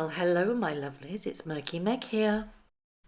Well, hello, my lovelies. It's Murky Meg here.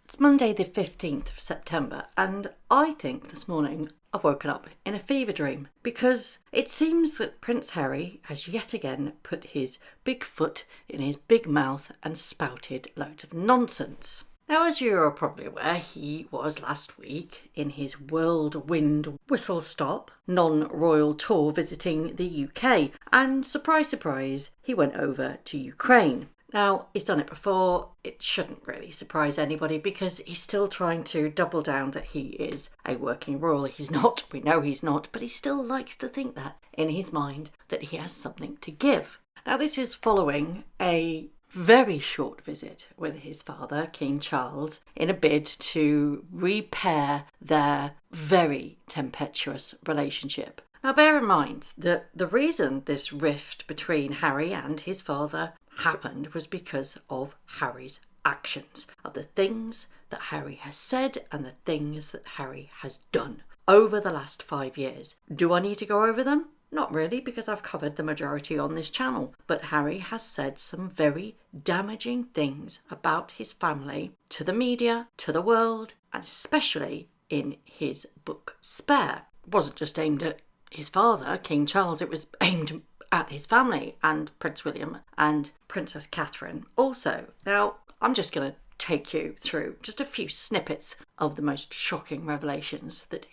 It's Monday, the 15th of September, and I think this morning I've woken up in a fever dream because it seems that Prince Harry has yet again put his big foot in his big mouth and spouted loads of nonsense. Now, as you're probably aware, he was last week in his whirlwind whistle-stop non-royal tour visiting the UK, and surprise, surprise, he went over to Ukraine. Now, he's done it before. It shouldn't really surprise anybody because he's still trying to double down that he is a working royal. He's not, we know he's not, but he still likes to think that in his mind that he has something to give. Now, this is following a very short visit with his father, King Charles, in a bid to repair their very tempestuous relationship. Now, bear in mind that the reason this rift between Harry and his father happened was because of Harry's actions, of the things that Harry has said and the things that Harry has done over the last 5 years. Do I need to go over them? Not really, because I've covered the majority on this channel. But Harry has said some very damaging things about his family to the media, to the world, and especially in his book Spare. It wasn't just aimed at his father, King Charles, it was aimed at his family and Prince William and Princess Catherine also. Now, I'm just going to take you through just a few snippets of the most shocking revelations that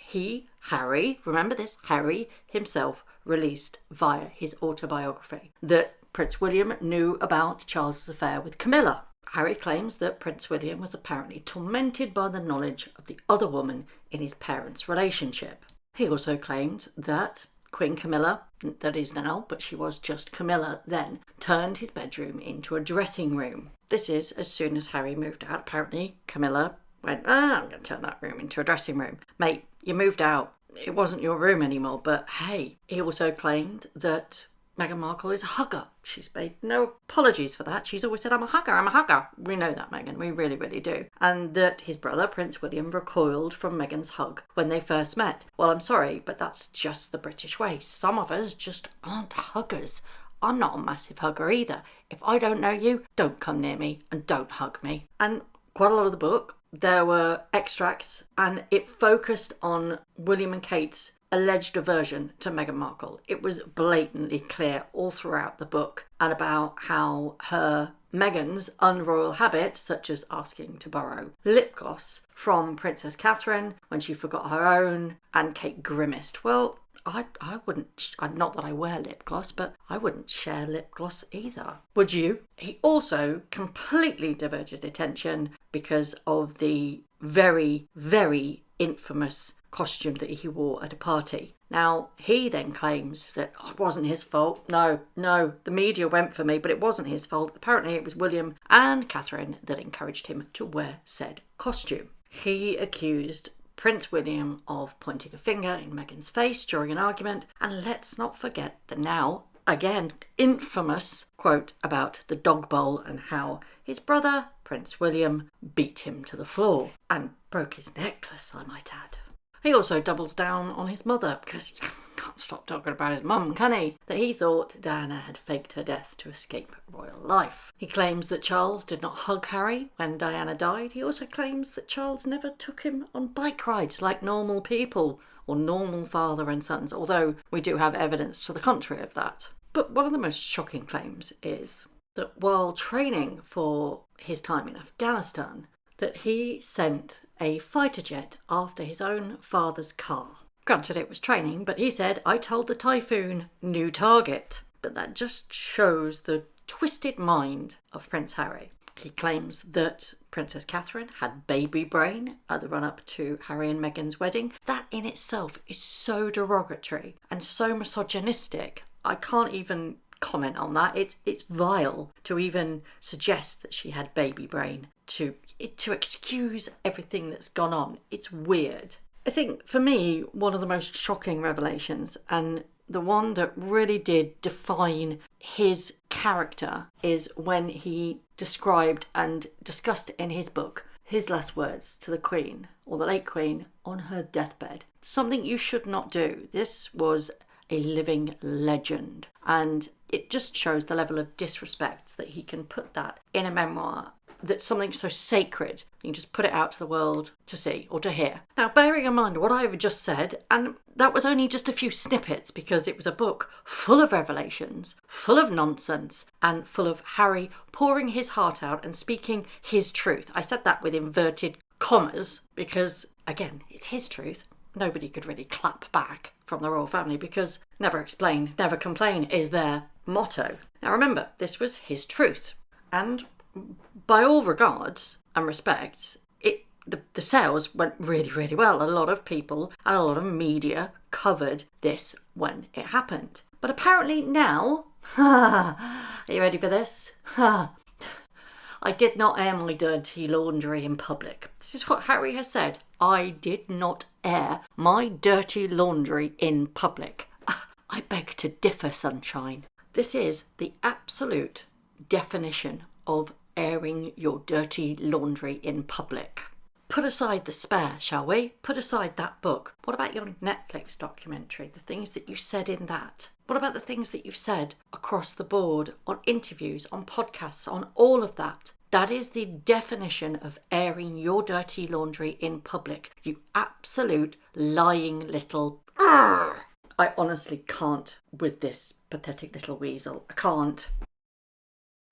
Harry, remember this, Harry himself released via his autobiography, that Prince William knew about Charles's affair with Camilla. Harry claims that Prince William was apparently tormented by the knowledge of the other woman in his parents' relationship. He also claimed that Queen Camilla, that is now, but she was just Camilla then, turned his bedroom into a dressing room. This is as soon as Harry moved out. Apparently, Camilla went, I'm going to turn that room into a dressing room. Mate, you moved out. It wasn't your room anymore, but hey. He also claimed that Meghan Markle is a hugger. She's made no apologies for that. She's always said, I'm a hugger. We know that, Meghan. We really, really do. And that his brother, Prince William, recoiled from Meghan's hug when they first met. Well, I'm sorry, but that's just the British way. Some of us just aren't huggers. I'm not a massive hugger either. If I don't know you, don't come near me and don't hug me. And quite a lot of the book, there were extracts and it focused on William and Kate's alleged aversion to Meghan Markle. It was blatantly clear all throughout the book and about how Meghan's unroyal habits, such as asking to borrow lip gloss from Princess Catherine when she forgot her own, and Kate grimaced. Well, I wouldn't, not that I wear lip gloss, but I wouldn't share lip gloss either. Would you? He also completely diverted attention because of the very, very infamous costume that he wore at a party. Now, he then claims that it wasn't his fault. No, the media went for me, but it wasn't his fault. Apparently it was William and Catherine that encouraged him to wear said costume. He accused Prince William of pointing a finger in Meghan's face during an argument, and let's not forget the now, again, infamous quote about the dog bowl and how his brother, Prince William, beat him to the floor and broke his necklace, I might add. He also doubles down on his mother because you can't stop talking about his mum, can he? That he thought Diana had faked her death to escape royal life. He claims that Charles did not hug Harry when Diana died. He also claims that Charles never took him on bike rides like normal people or normal father and sons, although we do have evidence to the contrary of that. But one of the most shocking claims is that while training for his time in Afghanistan, that he sent a fighter jet after his own father's car. Granted, it was training, but he said, I told the Typhoon, new target. But that just shows the twisted mind of Prince Harry. He claims that Princess Catherine had baby brain at the run-up to Harry and Meghan's wedding. That in itself is so derogatory and so misogynistic. I can't even comment on that. It's vile to even suggest that she had baby brain to excuse everything that's gone on. It's weird. I think for me, one of the most shocking revelations and the one that really did define his character is when he described and discussed in his book his last words to the Queen, or the late Queen, on her deathbed. Something you should not do. This was a living legend. And it just shows the level of disrespect that he can put that in a memoir, that's something so sacred. You can just put it out to the world to see or to hear. Now, bearing in mind what I've just said, and that was only just a few snippets because it was a book full of revelations, full of nonsense, and full of Harry pouring his heart out and speaking his truth. I said that with inverted commas because, again, it's his truth. Nobody could really clap back from the royal family because never explain, never complain is their motto. Now remember, this was his truth. And by all regards and respects, the sales went really, really well. A lot of people and a lot of media covered this when it happened. But apparently now, are you ready for this? I did not air my dirty laundry in public. This is what Harry has said. I did not air my dirty laundry in public. I beg to differ, sunshine. This is the absolute definition of airing your dirty laundry in public. Put aside the spare, shall we? Put aside that book. What about your Netflix documentary? The things that you said in that? What about the things that you've said across the board, on interviews, on podcasts, on all of that? That is the definition of airing your dirty laundry in public. You absolute lying little... I honestly can't with this pathetic little weasel. I can't.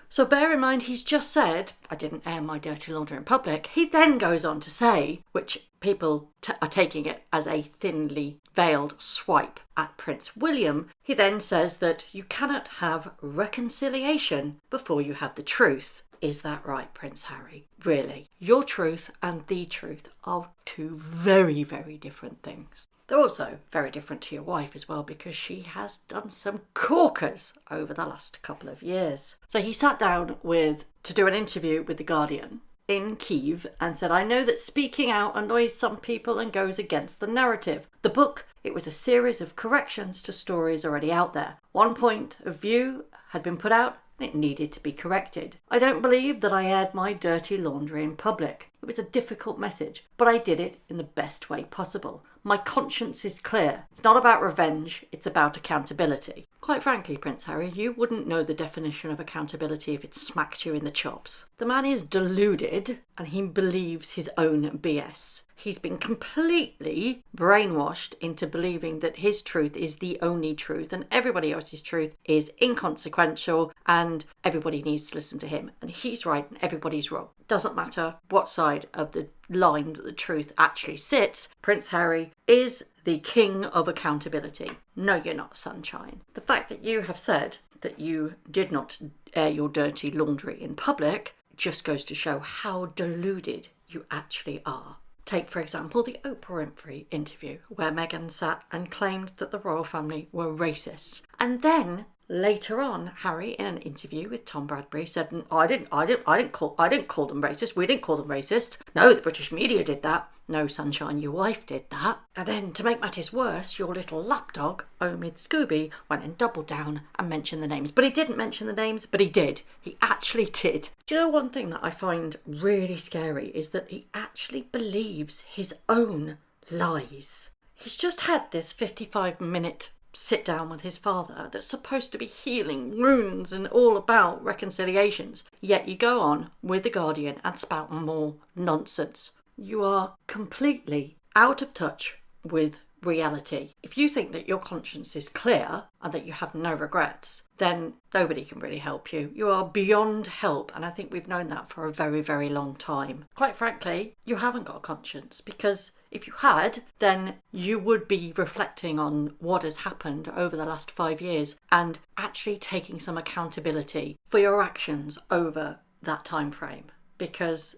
So bear in mind, he's just said, I didn't air my dirty laundry in public. He then goes on to say, which people are taking it as a thinly veiled swipe at Prince William, he then says that you cannot have reconciliation before you have the truth. Is that right, Prince Harry? Really? Your truth and the truth are two very, very different things. They're also very different to your wife as well because she has done some corkers over the last couple of years. So he sat down to do an interview with The Guardian in Kyiv and said, I know that speaking out annoys some people and goes against the narrative. The book, it was a series of corrections to stories already out there. One point of view had been put out. It needed to be corrected. I don't believe that I aired my dirty laundry in public. It was a difficult message, but I did it in the best way possible. My conscience is clear. It's not about revenge, it's about accountability. Quite frankly, Prince Harry, you wouldn't know the definition of accountability if it smacked you in the chops. The man is deluded and he believes his own BS. He's been completely brainwashed into believing that his truth is the only truth and everybody else's truth is inconsequential and everybody needs to listen to him. And he's right and everybody's wrong. Doesn't matter what side of the line that the truth actually sits, Prince Harry is the king of accountability. No, you're not, sunshine. The fact that you have said that you did not air your dirty laundry in public just goes to show how deluded you actually are. Take, for example, the Oprah Winfrey interview where Meghan sat and claimed that the royal family were racists. And then later on, Harry, in an interview with Tom Bradbury, said, I didn't call them racist. We didn't call them racist. No, the British media did that. No, sunshine, your wife did that. And then, to make matters worse, your little lapdog, Omid Scooby, went and doubled down and mentioned the names. But he didn't mention the names, but he did. He actually did. Do you know one thing that I find really scary is that he actually believes his own lies. He's just had this 55-minute sit down with his father that's supposed to be healing wounds and all about reconciliations. Yet you go on with The Guardian and spout more nonsense. You are completely out of touch with reality. If you think that your conscience is clear and that you have no regrets, then nobody can really help you. You are beyond help, and I think we've known that for a very, very long time. Quite frankly, you haven't got a conscience, because if you had, then you would be reflecting on what has happened over the last 5 years and actually taking some accountability for your actions over that time frame. Because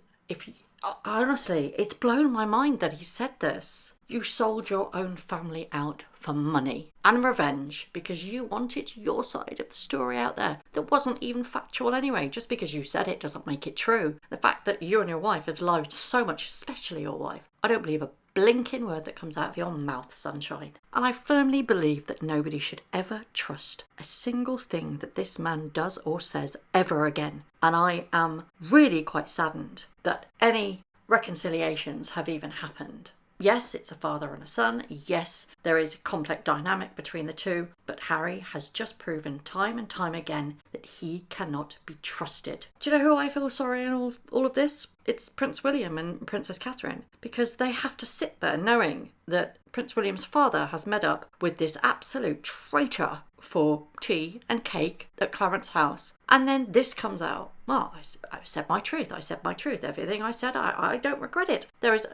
honestly, it's blown my mind that he said this. You sold your own family out for money and revenge because you wanted your side of the story out there that wasn't even factual anyway. Just because you said it doesn't make it true. The fact that you and your wife have lied so much, especially your wife, I don't believe a blinking word that comes out of your mouth, sunshine. And I firmly believe that nobody should ever trust a single thing that this man does or says ever again. And I am really quite saddened that any reconciliations have even happened. Yes, it's a father and a son. Yes, there is a complex dynamic between the two, but Harry has just proven time and time again that he cannot be trusted. Do you know who I feel sorry in all of this? It's Prince William and Princess Catherine, because they have to sit there knowing that Prince William's father has met up with this absolute traitor for tea and cake at Clarence House. And then this comes out. Well, I said my truth. I said my truth. Everything I said, I don't regret it. There is,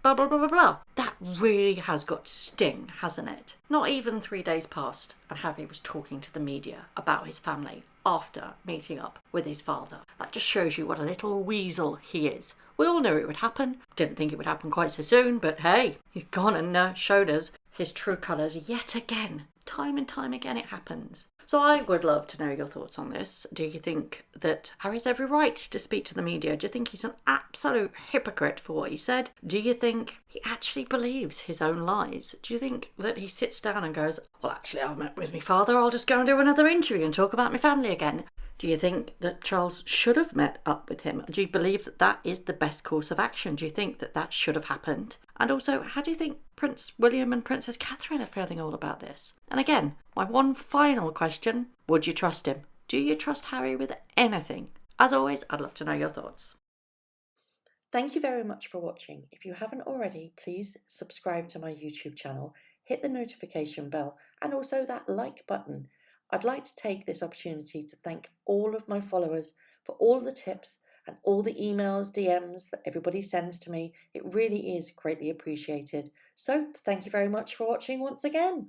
blah, blah, blah, blah, blah. That really has got sting, hasn't it? Not even 3 days passed and Harry was talking to the media about his family after meeting up with his father. That just shows you what a little weasel he is. We all knew it would happen. Didn't think it would happen quite so soon, but hey, he's gone and showed us his true colours yet again. Time and time again it happens. So I would love to know your thoughts on this. Do you think that Harry's every right to speak to the media? Do you think he's an absolute hypocrite for what he said? Do you think he actually believes his own lies? Do you think that he sits down and goes, well, actually, I met with my father, I'll just go and do another interview and talk about my family again? Do you think that Charles should have met up with him? Do you believe that that is the best course of action? Do you think that that should have happened? And also, how do you think Prince William and Princess Catherine are feeling all about this? And again, my one final question, would you trust him? Do you trust Harry with anything? As always, I'd love to know your thoughts. Thank you very much for watching. If you haven't already, please subscribe to my YouTube channel, hit the notification bell, and also that like button. I'd like to take this opportunity to thank all of my followers for all the tips and all the emails, DMs that everybody sends to me. It really is greatly appreciated. So thank you very much for watching once again.